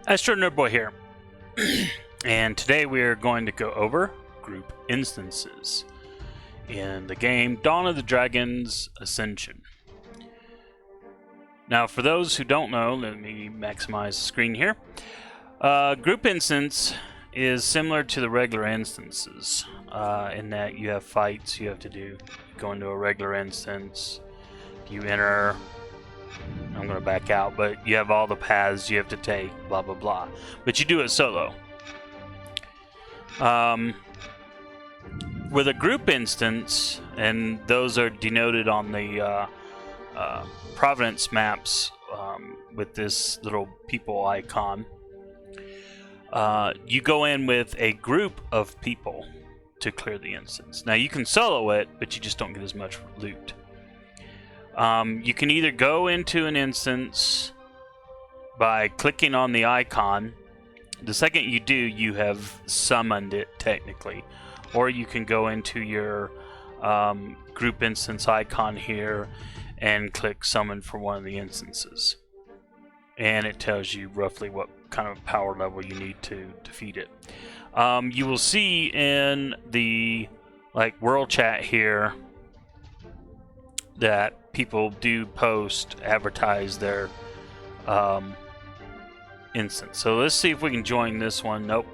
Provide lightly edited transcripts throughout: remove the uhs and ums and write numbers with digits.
AstroNerdBoy here, and today we are going to go over group instances in the game Dawn of the Dragons Ascension. Now, for those who don't know, let me maximize the screen here. Group instance is similar to the regular instances in that you have fights you have to do. You go into a regular instance, you enter. I'm going to back out, but you have all the paths you have to take, blah, blah, blah. But you do it solo. With a group instance, and those are denoted on the Providence maps with this little people icon, you go in with a group of people to clear the instance. Now, you can solo it, but you just don't get as much loot. You can either go into an instance by clicking on the icon. The second you do, you have summoned it technically. Or you can go into your group instance icon here and click summon for one of the instances. And it tells you roughly what kind of power level you need to defeat it. You will see in the world chat here that people do advertise their instance. So let's see if we can join this one. Nope.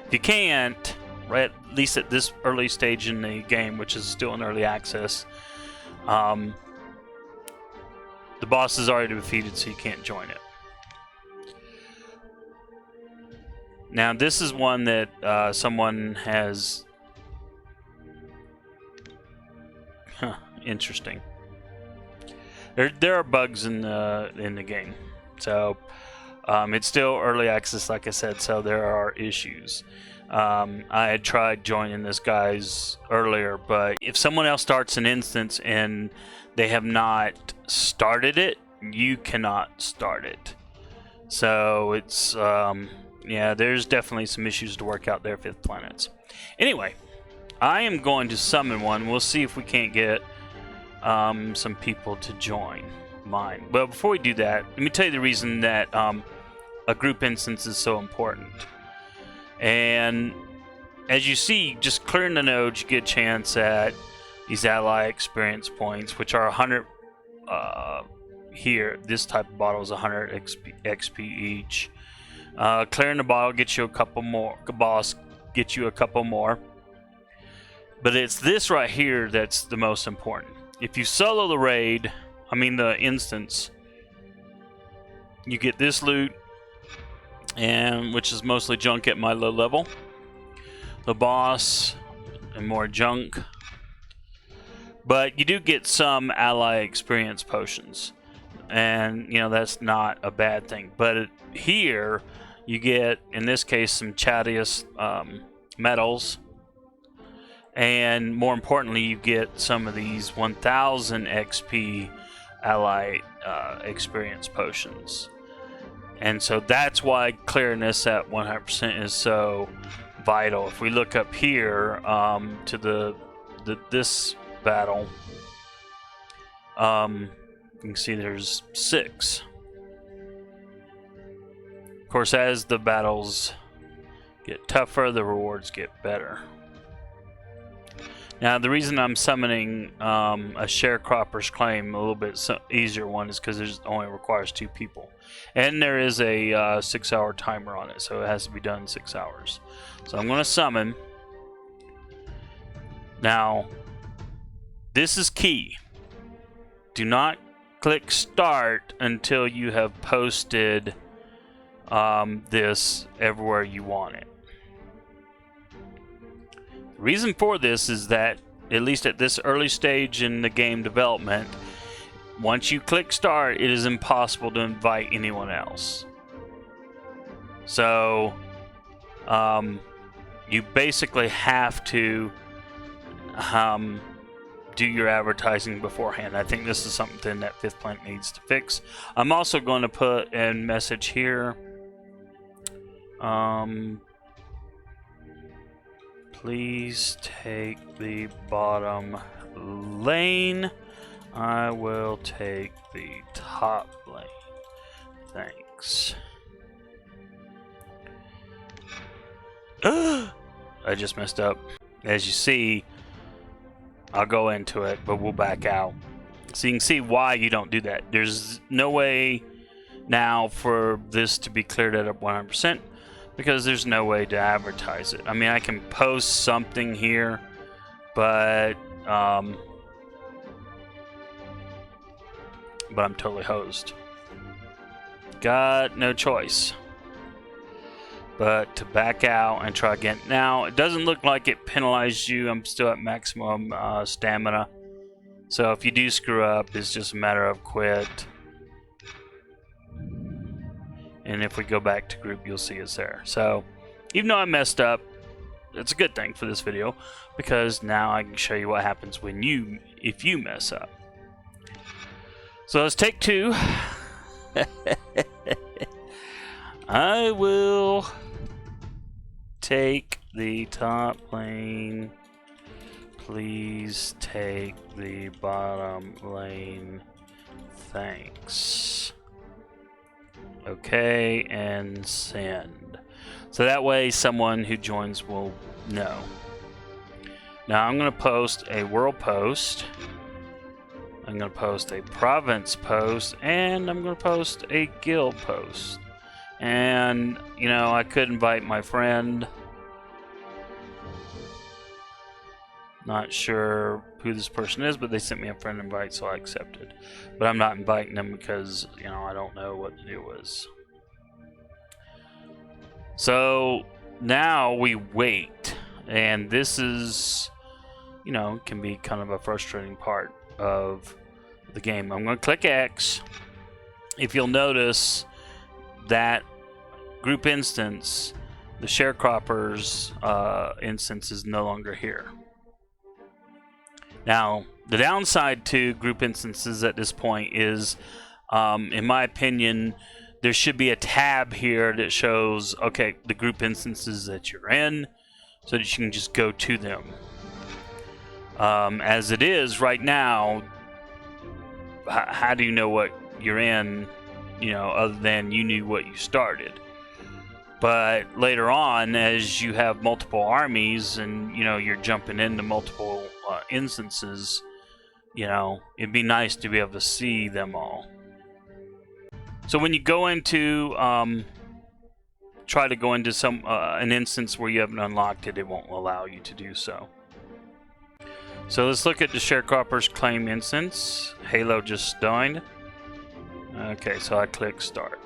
If you can't, right, at least at this early stage in the game, which is still in early access, the boss is already defeated, so you can't join it. Now, this is one that someone has... interesting. There are bugs in the game, so it's still early access, like I said. So there are issues. I had tried joining this guy's earlier, but if someone else starts an instance and they have not started it, you cannot start it. So it's yeah, there's definitely some issues to work out there, Fifth Planets. Anyway, I am going to summon one. We'll see if we can't get some people to join mine. Well, before we do that, let me tell you the reason that a group instance is so important. And as you see, just clearing the nodes, you get a chance at these ally experience points, which are 100 here. This type of bottle is 100 XP each. Clearing the bottle gets you a couple more. The boss gets you a couple more. But it's this right here that's the most important. If you solo the raid, the instance, you get this loot, and which is mostly junk at my low level. The boss and more junk. But you do get some ally experience potions. And, that's not a bad thing. But here, you get, in this case, some Chadius metals. And more importantly, you get some of these 1000 XP ally experience potions. And so that's why clearing this at 100% is so vital. If we look up here to this battle, you can see there's 6. Of course, as the battles get tougher, the rewards get better. Now, the reason I'm summoning a sharecropper's claim, a little bit easier one, is because it only requires 2 people. And there is a 6-hour timer on it, so it has to be done in 6 hours. So I'm going to summon. Now, this is key. Do not click start until you have posted this everywhere you want it. The reason for this is that, at least at this early stage in the game development, once you click start, it is impossible to invite anyone else. So, you basically have to do your advertising beforehand. I think this is something that Fifth Planet needs to fix. I'm also going to put a message here. Please take the bottom lane. I will take the top lane. Thanks. I just messed up. As you see, I'll go into it, but we'll back out. So you can see why you don't do that. There's no way now for this to be cleared at 100% because there's no way to advertise it. I mean, I can post something here, but I'm totally hosed. Got no choice but to back out and try again. Now, it doesn't look like it penalized you. I'm still at maximum stamina. So if you do screw up, it's just a matter of quit. And if we go back to group, you'll see it's there. So even though I messed up, it's a good thing for this video because now I can show you what happens when if you mess up. So let's take 2. I will take the top lane. Please take the bottom lane. Thanks. Okay, and send. So that way someone who joins will know. Now I'm going to post a world post. I'm going to post a province post, and I'm going to post a guild post. And, you know, I could invite my friend. Not sure who this person is, but they sent me a friend invite, so I accepted. But I'm not inviting them because, you know, I don't know what the deal is. So now we wait. And this is, you know, can be kind of a frustrating part of the game. I'm going to click X. If you'll notice that group instance, the sharecroppers instance is no longer here. Now, the downside to group instances at this point is, in my opinion, there should be a tab here that shows, okay, the group instances that you're in, so that you can just go to them. As it is right now, how do you know what you're in, you know, other than you knew what you started? But later on, as you have multiple armies and, you know, you're jumping into multiple instances, you know, it'd be nice to be able to see them all. So when you go into, try to go into some an instance where you haven't unlocked it, it won't allow you to do so. So let's look at the sharecroppers claim instance. Halo just joined. Okay, so I click start.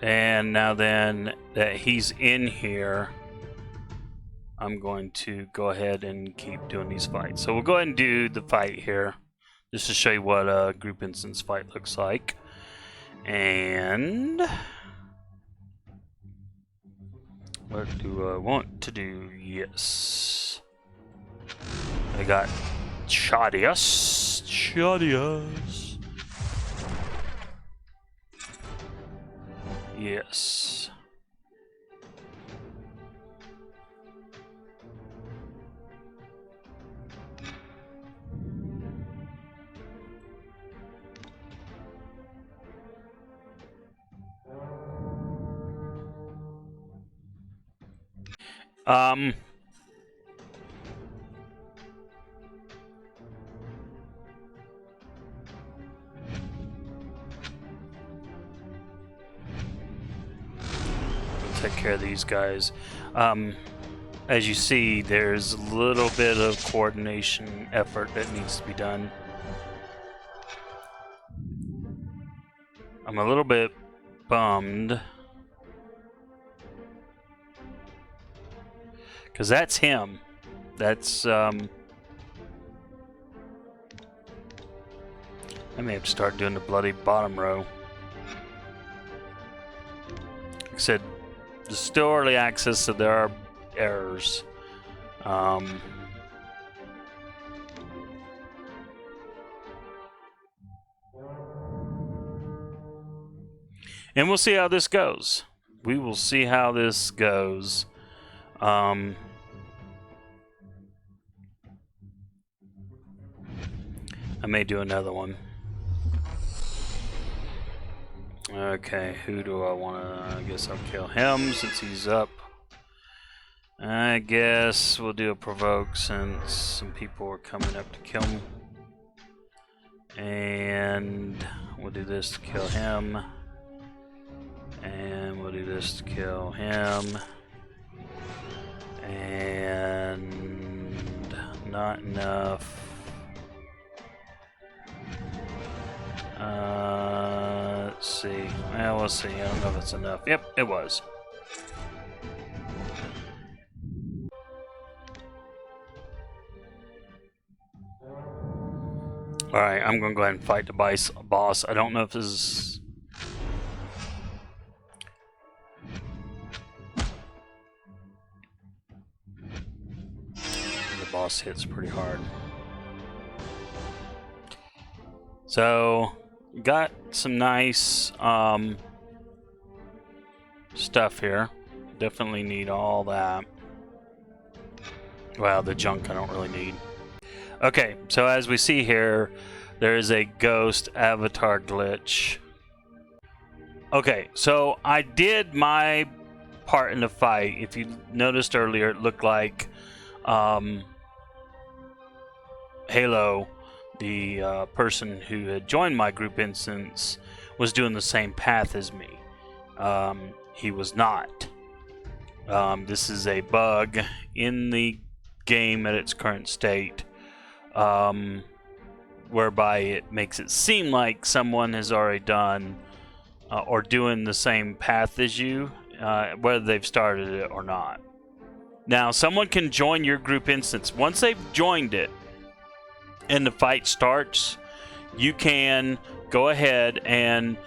And now then that he's in here, I'm going to go ahead and keep doing these fights. So we'll go ahead and do the fight here, just to show you what a group instance fight looks like. And what do I want to do? Yes. I got Chadius. Chadius. Yes. Take care of these guys. As you see, there's a little bit of coordination effort that needs to be done. I'm a little bit bummed because that's him. That's I may have to start doing the bloody bottom row. Like I said, there's still early access, so there are errors. And we'll see how this goes. We will see how this goes. I may do another one. Okay, who do I want to... I guess I'll kill him since he's up. I guess we'll do a provoke since some people are coming up to kill him. And we'll do this to kill him. And we'll do this to kill him. And not enough. Let's see. Well, we'll see. I don't know if it's enough. Yep, it was. Alright, I'm going to go ahead and fight the boss. I don't know if this is... The boss hits pretty hard. So, got some nice stuff here. Definitely need all that. Well, the junk I don't really need. Okay, so as we see here, there is a ghost avatar glitch. Okay, so I did my part in the fight. If you noticed earlier, it looked like Halo, the person who had joined my group instance, was doing the same path as me. He was not. This is a bug in the game at its current state, whereby it makes it seem like someone has already done or doing the same path as you, whether they've started it or not. Now, someone can join your group instance. Once they've joined it and the fight starts, you can go ahead and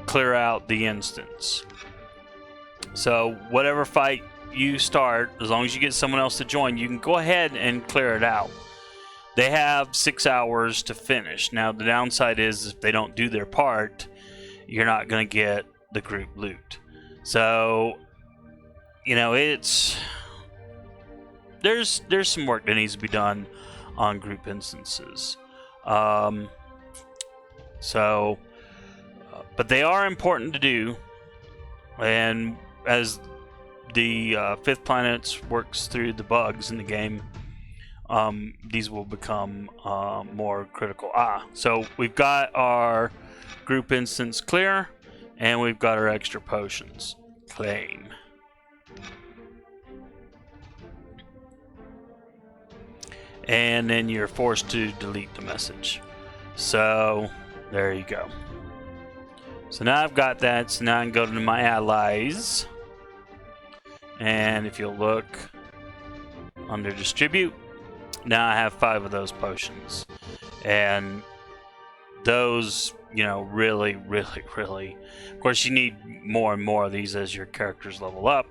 clear out the instance. So whatever fight you start, as long as you get someone else to join, you can go ahead and clear it out. They have 6 hours to finish. Now, the downside is if they don't do their part, you're not going to get the group loot. So, you know, there's some work that needs to be done on group instances. But they are important to do. And as the Fifth Planets works through the bugs in the game, these will become more critical. So we've got our group instance clear, and we've got our extra potions. Claim. And then you're forced to delete the message. So there you go. So now I've got that. So now I can go to my allies. And if you'll look under distribute, now I have 5 of those potions. And those, you know, really, of course you need more and more of these as your characters level up.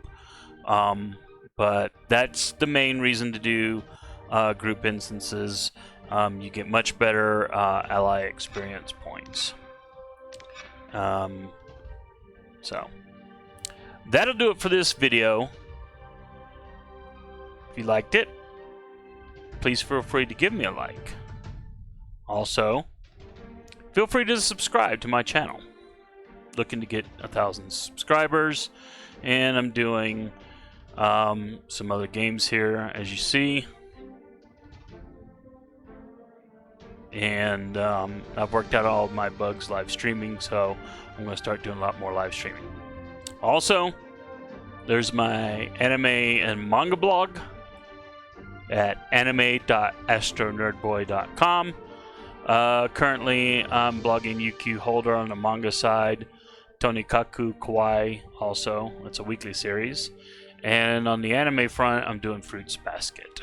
But that's the main reason to do group instances. You get much better ally experience points. So that'll do it for this video. If you liked it, please feel free to give me a like. Also, feel free to subscribe to my channel. Looking to get 1,000 subscribers, and I'm doing some other games here, as you see. And I've worked out all of my bugs live streaming, so I'm going to start doing a lot more live streaming. Also, there's my anime and manga blog at anime.astronerdboy.com. Currently, I'm blogging UQ Holder on the manga side, Tonikaku Kawaii also. It's a weekly series. And on the anime front, I'm doing Fruits Basket.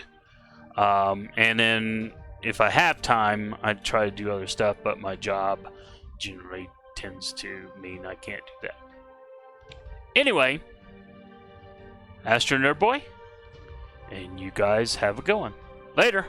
And then if I have time, I try to do other stuff, but my job generally tends to mean I can't do that. Anyway, AstroNerdBoy, and you guys have a good one. Later.